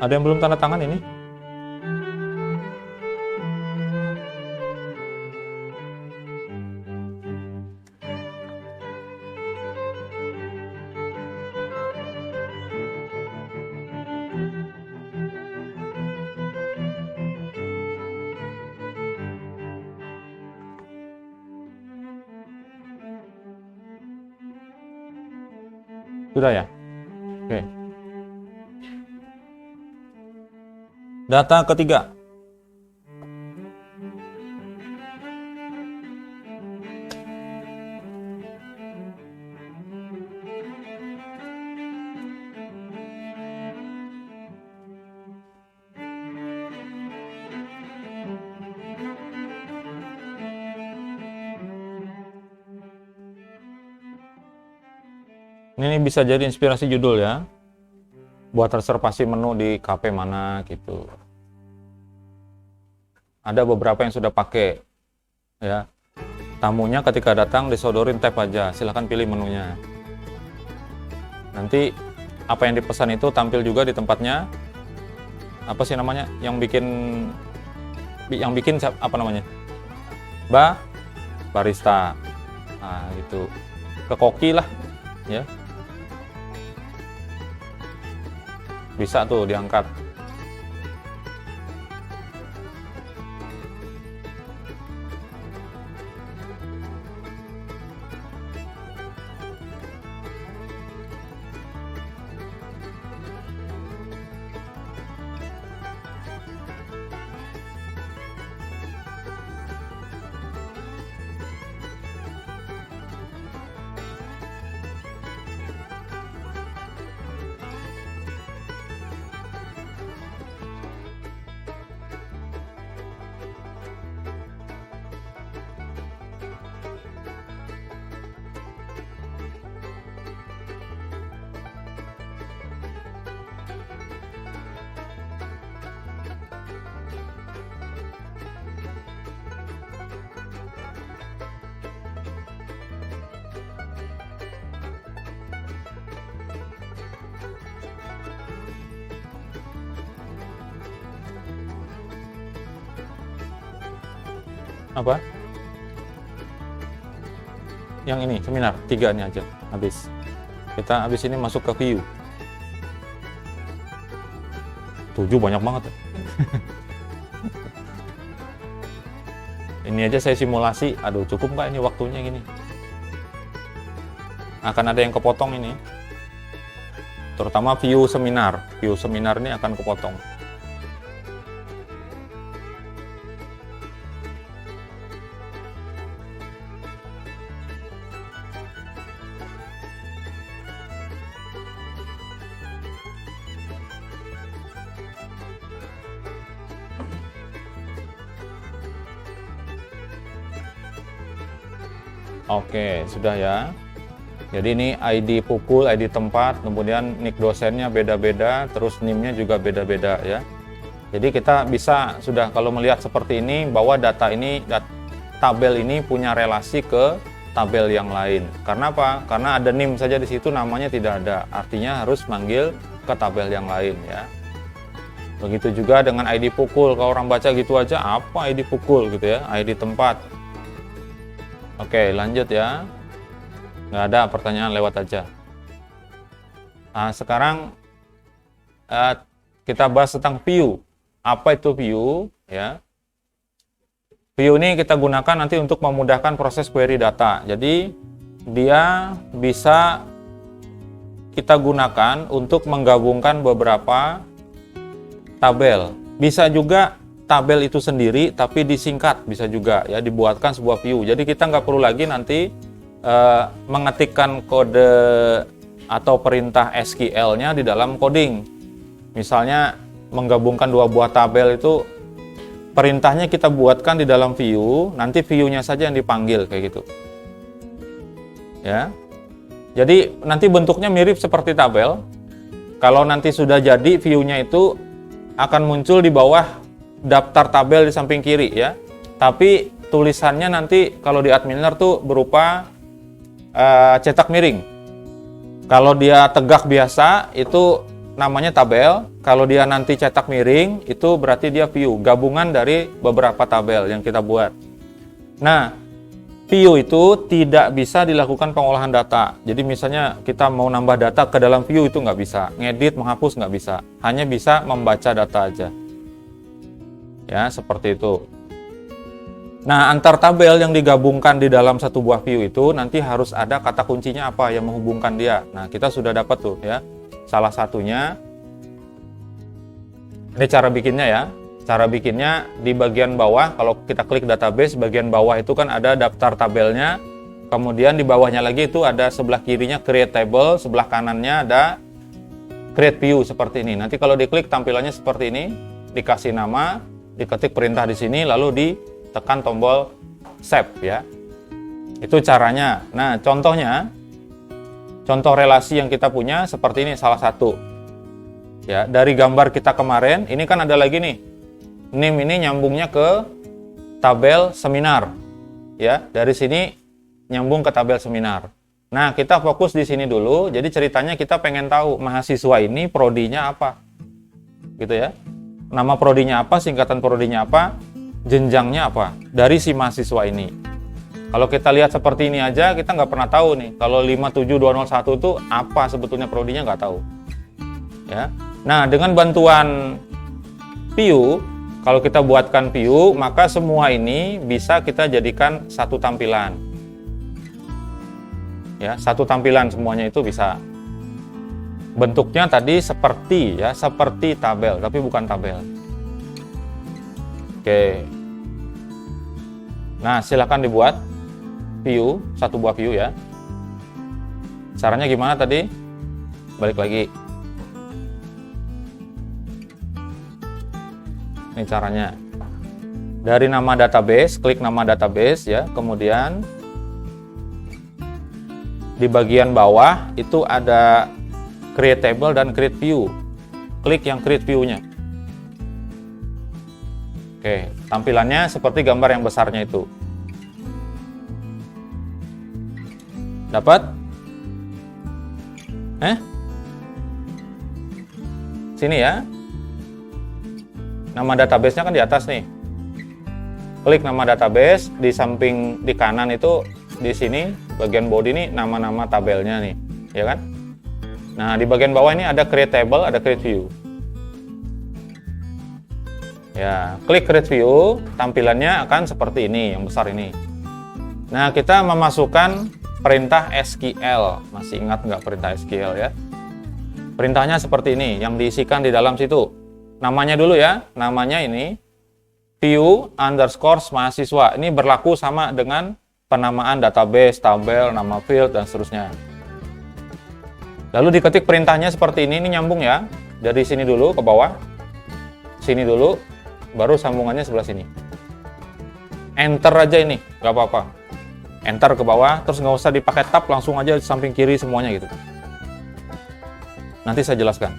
Ada yang belum tanda tangan ini? Sudah ya? Oke. Data ketiga. Ini bisa jadi inspirasi judul ya, buat reservasi menu di kafe mana gitu. Ada beberapa yang sudah pakai ya. Tamunya ketika datang disodorin tab aja, silahkan pilih menunya. Nanti apa yang dipesan itu tampil juga di tempatnya. Apa sih namanya? Yang bikin apa namanya? Barista. Nah, itu ke koki lah ya. Bisa tuh diangkat. Apa? Yang ini, seminar. 3 ini aja, habis. Kita habis ini masuk ke view. 7 banyak banget. Ini aja saya simulasi. Aduh, cukup nggak ini waktunya gini? Akan ada yang kepotong ini. Terutama view seminar. View seminar ini akan kepotong. Oke, sudah ya. Jadi ini ID pukul, ID tempat, kemudian nick dosennya beda-beda, terus NIM-nya juga beda-beda ya. Jadi kita bisa sudah kalau melihat seperti ini bahwa data ini, tabel ini punya relasi ke tabel yang lain. Karena apa? Karena ada NIM saja di situ, namanya tidak ada. Artinya harus manggil ke tabel yang lain ya. Begitu juga dengan ID pukul, kalau orang baca gitu aja, apa ID pukul gitu ya, ID tempat. Oke, lanjut ya. Nggak ada pertanyaan, lewat aja. Nah, sekarang kita bahas tentang view. Apa itu view? Ya. View ini kita gunakan nanti untuk memudahkan proses query data. Jadi, dia bisa kita gunakan untuk menggabungkan beberapa tabel. Bisa juga tabel itu sendiri tapi disingkat, bisa juga ya dibuatkan sebuah view. Jadi kita nggak perlu lagi nanti mengetikkan kode atau perintah SQL-nya di dalam coding. Misalnya menggabungkan 2 buah tabel itu perintahnya kita buatkan di dalam view, nanti view-nya saja yang dipanggil kayak gitu. Ya. Jadi nanti bentuknya mirip seperti tabel. Kalau nanti sudah jadi view-nya itu akan muncul di bawah daftar tabel di samping kiri ya. Tapi tulisannya nanti kalau di Adminer tuh berupa cetak miring. Kalau dia tegak biasa itu namanya tabel. Kalau dia nanti cetak miring itu berarti dia view, gabungan dari beberapa tabel yang kita buat. Nah, view itu tidak bisa dilakukan pengolahan data. Jadi misalnya kita mau nambah data ke dalam view itu nggak bisa, ngedit, menghapus nggak bisa. Hanya bisa membaca data aja. Ya, seperti itu. Nah, antar tabel yang digabungkan di dalam satu buah view itu nanti harus ada kata kuncinya apa yang menghubungkan dia. Nah, kita sudah dapat tuh ya. Salah satunya, ini cara bikinnya ya. Cara bikinnya di bagian bawah, kalau kita klik database, bagian bawah itu kan ada daftar tabelnya. Kemudian di bawahnya lagi itu ada sebelah kirinya create table, sebelah kanannya ada create view seperti ini. Nanti kalau diklik tampilannya seperti ini, dikasih nama, diketik perintah di sini, lalu ditekan tombol save ya. Itu caranya. Nah, contohnya, contoh relasi yang kita punya seperti ini salah satu. Ya, dari gambar kita kemarin, ini kan ada lagi nih. NIM ini nyambungnya ke tabel seminar. Ya, dari sini nyambung ke tabel seminar. Nah, kita fokus di sini dulu. Jadi ceritanya kita pengen tahu mahasiswa ini prodinya apa. Gitu ya. Nama prodinya apa, singkatan prodinya apa, jenjangnya apa dari si mahasiswa ini. Kalau kita lihat seperti ini aja, kita nggak pernah tahu nih. Kalau 57201 itu apa sebetulnya prodinya, nggak tahu. Ya. Nah, dengan bantuan view, kalau kita buatkan view, maka semua ini bisa kita jadikan satu tampilan. Ya, satu tampilan semuanya itu bisa. Bentuknya tadi seperti ya, seperti tabel, tapi bukan tabel. Oke. Nah, silakan dibuat view, satu buah view ya. Caranya gimana tadi? Balik lagi. Ini caranya. Dari nama database, klik nama database ya, kemudian di bagian bawah itu ada create table dan create view. Klik yang create view-nya. Oke, tampilannya seperti gambar yang besarnya itu. Dapat? Sini ya. Nama database-nya kan di atas nih. klik nama database, di samping di kanan itu di sini bagian body ini nama-nama tabelnya nih, ya kan? Nah, di bagian bawah ini ada create table, ada create view. Ya, klik create view, tampilannya akan seperti ini, yang besar ini. Nah, kita memasukkan perintah SQL. Masih ingat nggak perintah SQL ya? Perintahnya seperti ini, yang diisikan di dalam situ. Namanya dulu ya, namanya ini view underscore mahasiswa. Ini berlaku sama dengan penamaan database, tabel, nama field, dan seterusnya. Lalu diketik perintahnya seperti ini nyambung ya. Dari sini dulu ke bawah, sini dulu, baru sambungannya sebelah sini. Enter aja ini, nggak apa-apa. Enter ke bawah, terus nggak usah dipakai tab, langsung aja samping kiri semuanya gitu. Nanti saya jelaskan.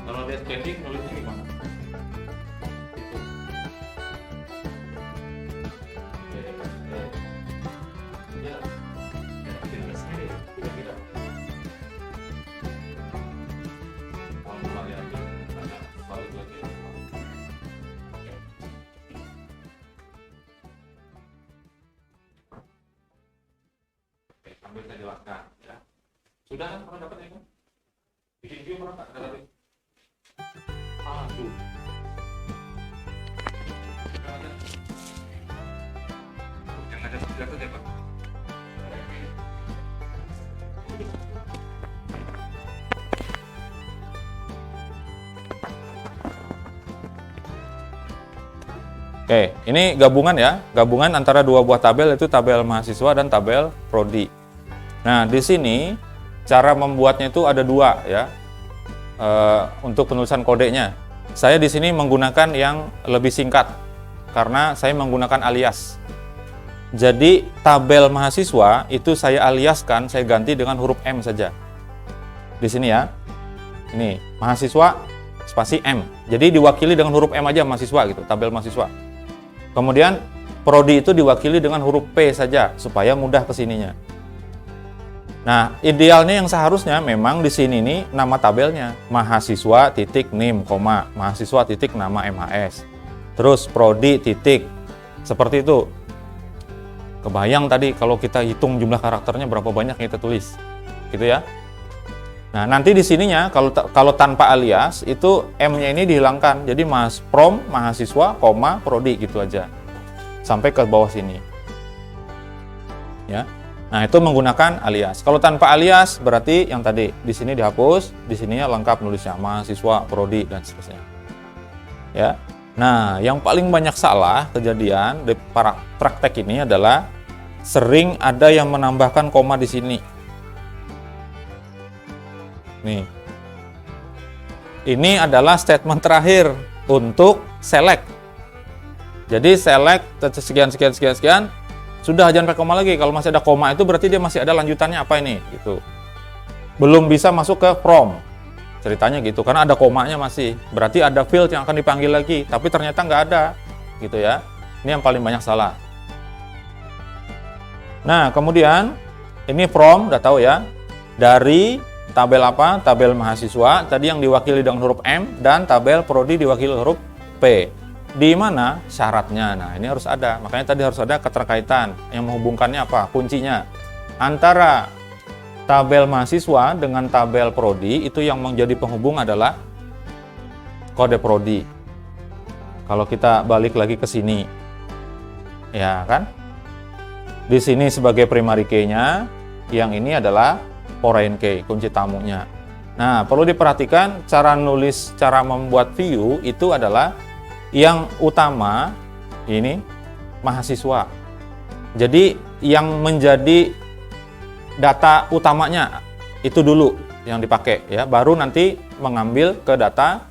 Kalau dia scanning nulisnya gimana? Sambil saya jelaskan ya. Sudah kan pernah dapat ya kan? Bikin video pernah nggak dapat? Aduh. Yang ada sudah tuh ya Pak. Oke, ini gabungan ya, gabungan antara dua buah tabel, yaitu tabel mahasiswa dan tabel prodi. Nah, di sini cara membuatnya itu ada dua ya. Untuk penulisan kodenya, saya di sini menggunakan yang lebih singkat karena saya menggunakan alias. Jadi tabel mahasiswa itu saya aliaskan, saya ganti dengan huruf M saja. Di sini ya, ini mahasiswa spasi M. Jadi diwakili dengan huruf M aja mahasiswa gitu, tabel mahasiswa. Kemudian prodi itu diwakili dengan huruf P saja supaya mudah kesininya. Nah, idealnya yang seharusnya memang di sini nih nama tabelnya mahasiswa titik NIM, mahasiswa titik nama MHS. Terus prodi titik. Seperti itu. Kebayang tadi kalau kita hitung jumlah karakternya berapa banyak yang kita tulis. Gitu ya. Nah, nanti di sininya kalau tanpa alias itu M-nya ini dihilangkan. Jadi mahasiswa, prodi gitu aja. Sampai ke bawah sini. Ya. Nah, itu menggunakan alias. Kalau tanpa alias berarti yang tadi di sini dihapus, di sininya lengkap nulisnya mahasiswa, prodi dan seterusnya. Ya. Nah, yang paling banyak salah kejadian di para praktek ini adalah sering ada yang menambahkan koma di sini. Nih. Ini adalah statement terakhir untuk select. Jadi select sekian. Sudah, jangan pakai koma lagi. Kalau masih ada koma itu berarti dia masih ada lanjutannya apa ini gitu. Belum bisa masuk ke from. Ceritanya gitu, karena ada komanya masih. Berarti ada field yang akan dipanggil lagi, tapi ternyata nggak ada. Gitu ya. Ini yang paling banyak salah. Nah, kemudian ini from, udah tahu ya. Dari tabel apa? Tabel mahasiswa, tadi yang diwakili dengan huruf M, dan tabel prodi diwakili huruf P. Di mana syaratnya? Nah, ini harus ada. Makanya tadi harus ada keterkaitan. Yang menghubungkannya apa? Kuncinya. Antara tabel mahasiswa dengan tabel prodi, itu yang menjadi penghubung adalah kode prodi. Kalau kita balik lagi ke sini. Ya kan? Di sini sebagai primary key-nya, yang ini adalah foreign key, kunci tamunya. Nah, perlu diperhatikan cara membuat view itu adalah yang utama ini mahasiswa. Jadi yang menjadi data utamanya itu dulu yang dipakai ya, baru nanti mengambil ke data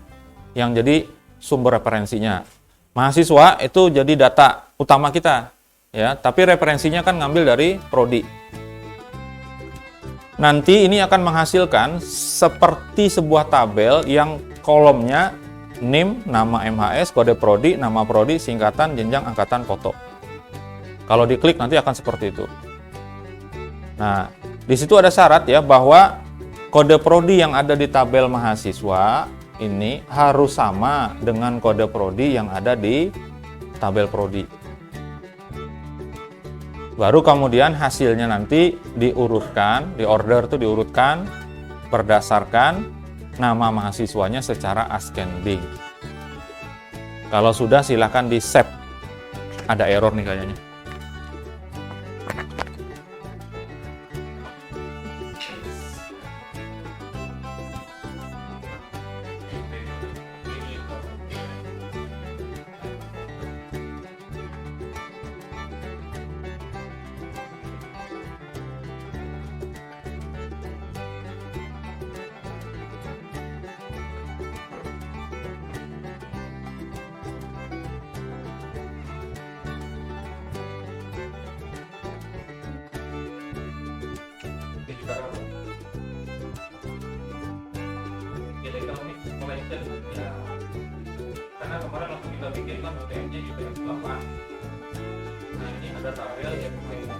yang jadi sumber referensinya. Mahasiswa itu jadi data utama kita ya, tapi referensinya kan ngambil dari prodi. Nanti ini akan menghasilkan seperti sebuah tabel yang kolomnya NIM, nama MHS, kode prodi, nama prodi, singkatan, jenjang, angkatan, foto. Kalau diklik nanti akan seperti itu. Nah, di situ ada syarat ya bahwa kode prodi yang ada di tabel mahasiswa ini harus sama dengan kode prodi yang ada di tabel prodi. Baru kemudian hasilnya nanti diurutkan, diurutkan berdasarkan nama mahasiswanya secara ascending. Kalau sudah silakan di save. Ada error nih kayaknya. Karena kemarin waktu kita bikin kan UTM-nya juga yang 8. Nah, ini ada tabel yang mulai 5.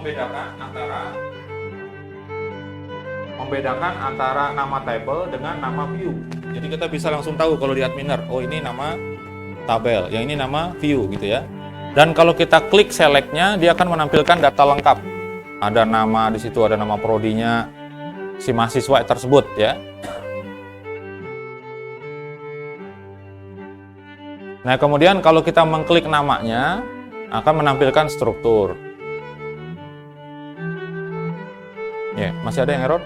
membedakan antara nama table dengan nama view. Jadi kita bisa langsung tahu kalau di adminer, oh ini nama tabel, yang ini nama view gitu ya. Dan kalau kita klik selectnya, dia akan menampilkan data lengkap. Ada nama di situ, ada nama prodinya si mahasiswa tersebut ya. Nah, kemudian kalau kita mengklik namanya, akan menampilkan struktur. Ya, masih ada yang error?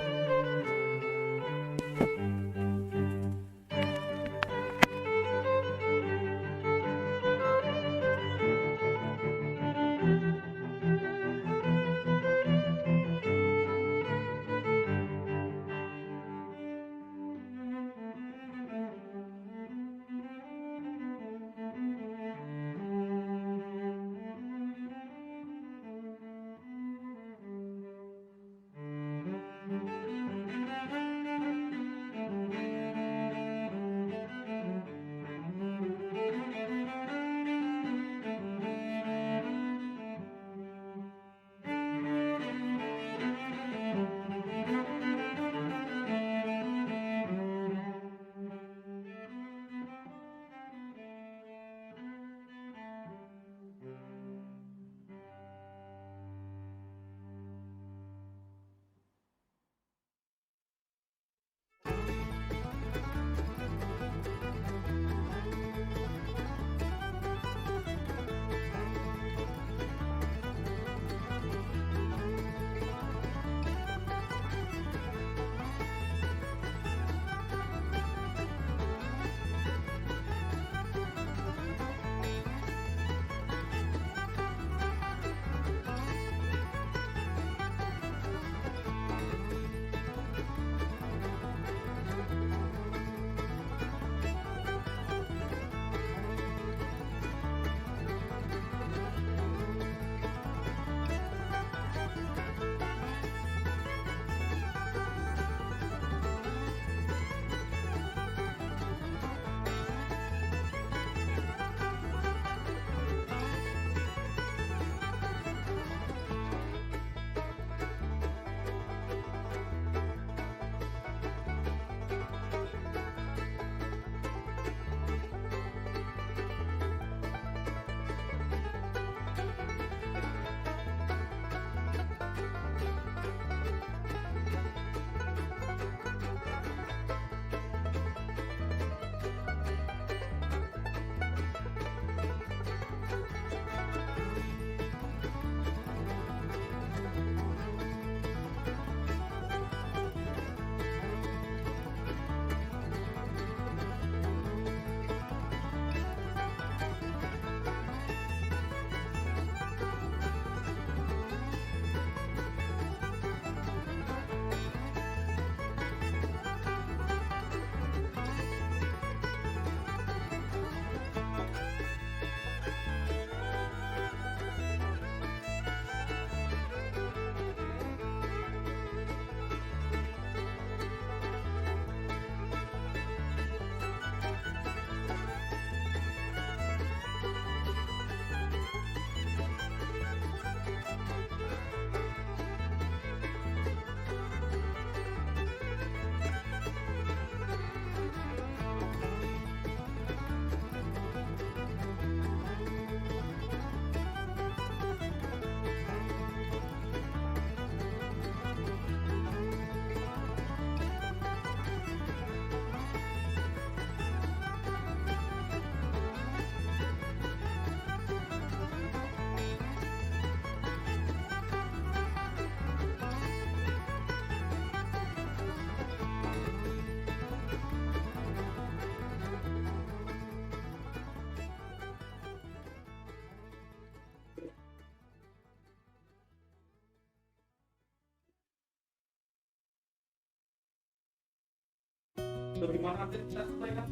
Bagaimana kita selesaikan?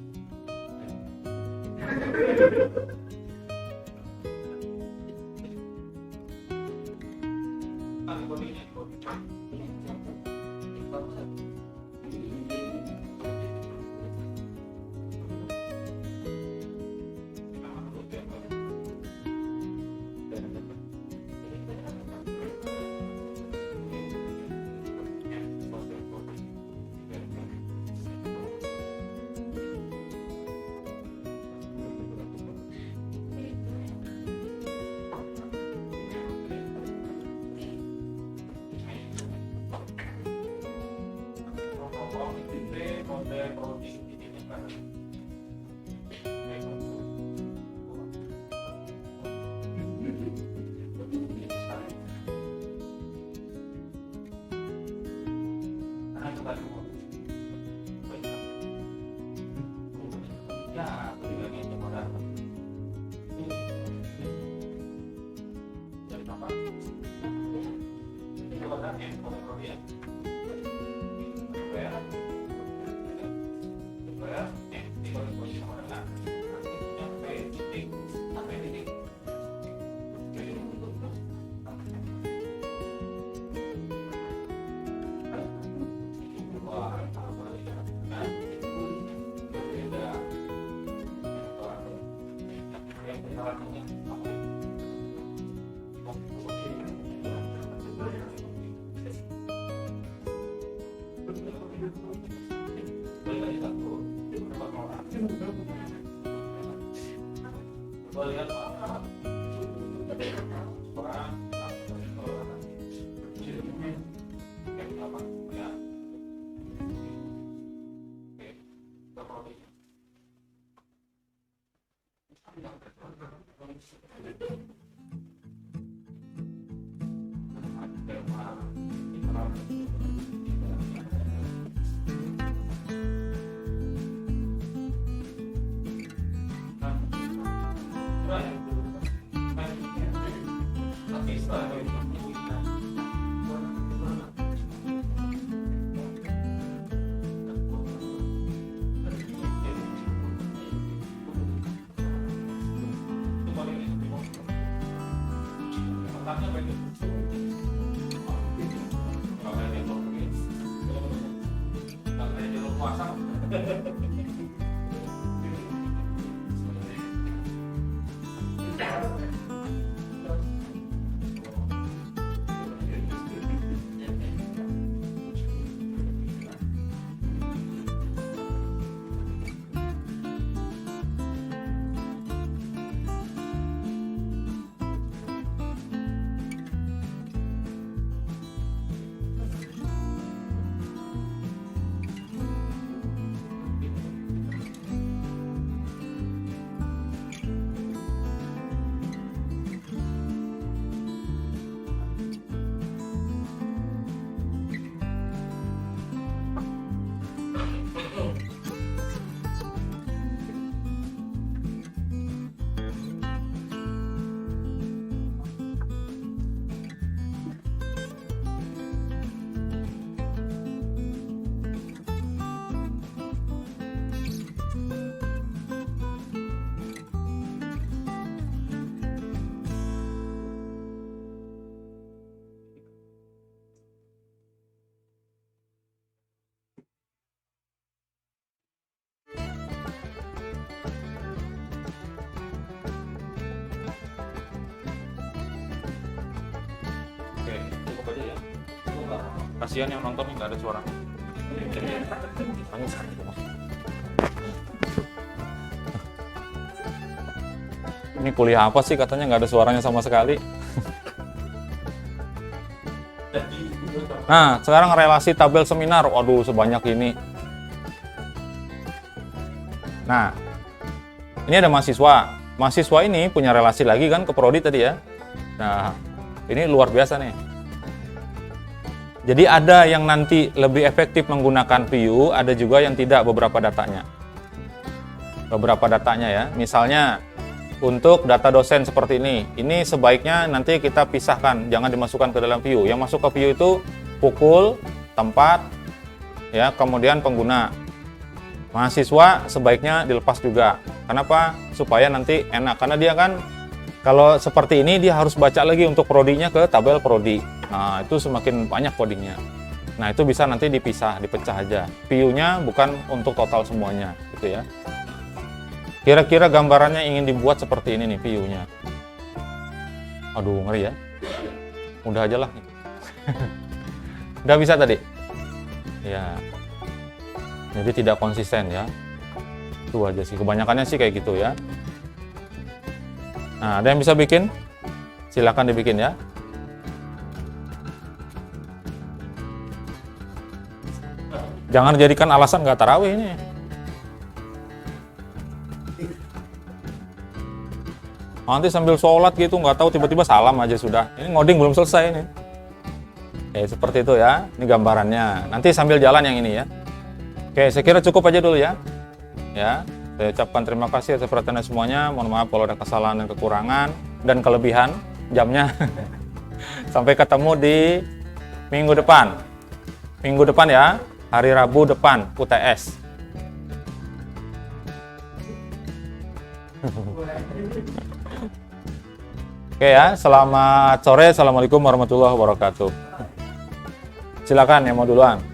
Kasihan yang nonton nggak ada suara. Ini kuliah apa sih katanya nggak ada suaranya sama sekali. Nah, sekarang relasi tabel seminar. Waduh, sebanyak ini. Nah, ini ada mahasiswa. Mahasiswa ini punya relasi lagi kan ke prodi tadi ya. Nah, ini luar biasa nih. Jadi ada yang nanti lebih efektif menggunakan PU, ada juga yang tidak beberapa datanya. Beberapa datanya ya. Misalnya untuk data dosen seperti ini sebaiknya nanti kita pisahkan, jangan dimasukkan ke dalam PU. Yang masuk ke PU itu pukul, tempat, ya, kemudian pengguna. Mahasiswa sebaiknya dilepas juga. Kenapa? Supaya nanti enak. Karena dia kan kalau seperti ini dia harus baca lagi untuk prodinya ke tabel prodi. Nah, itu semakin banyak codingnya. Nah, itu bisa nanti dipisah, dipecah aja. PU-nya bukan untuk total semuanya, gitu ya. Kira-kira gambarannya ingin dibuat seperti ini nih PU-nya. Aduh, ngeri ya. Mudah aja lah. Udah bisa tadi? Ya. Jadi tidak konsisten ya. Itu aja sih. Kebanyakannya sih kayak gitu ya. Nah, ada yang bisa bikin? Silakan dibikin ya. Jangan jadikan alasan nggak tarawih ini. Nanti sambil sholat gitu nggak tahu tiba-tiba salam aja sudah. Ini ngoding belum selesai ini. Oke, seperti itu ya. Ini gambarannya. Nanti sambil jalan yang ini ya. Oke, saya kira cukup aja dulu ya. Ya, saya ucapkan terima kasih atas perhatiannya semuanya. Mohon maaf kalau ada kesalahan dan kekurangan dan kelebihan jamnya. Sampai ketemu di minggu depan. Minggu depan ya, hari Rabu depan UTS. Oke ya, selamat sore. Assalamualaikum warahmatullahi wabarakatuh. Silakan yang mau duluan.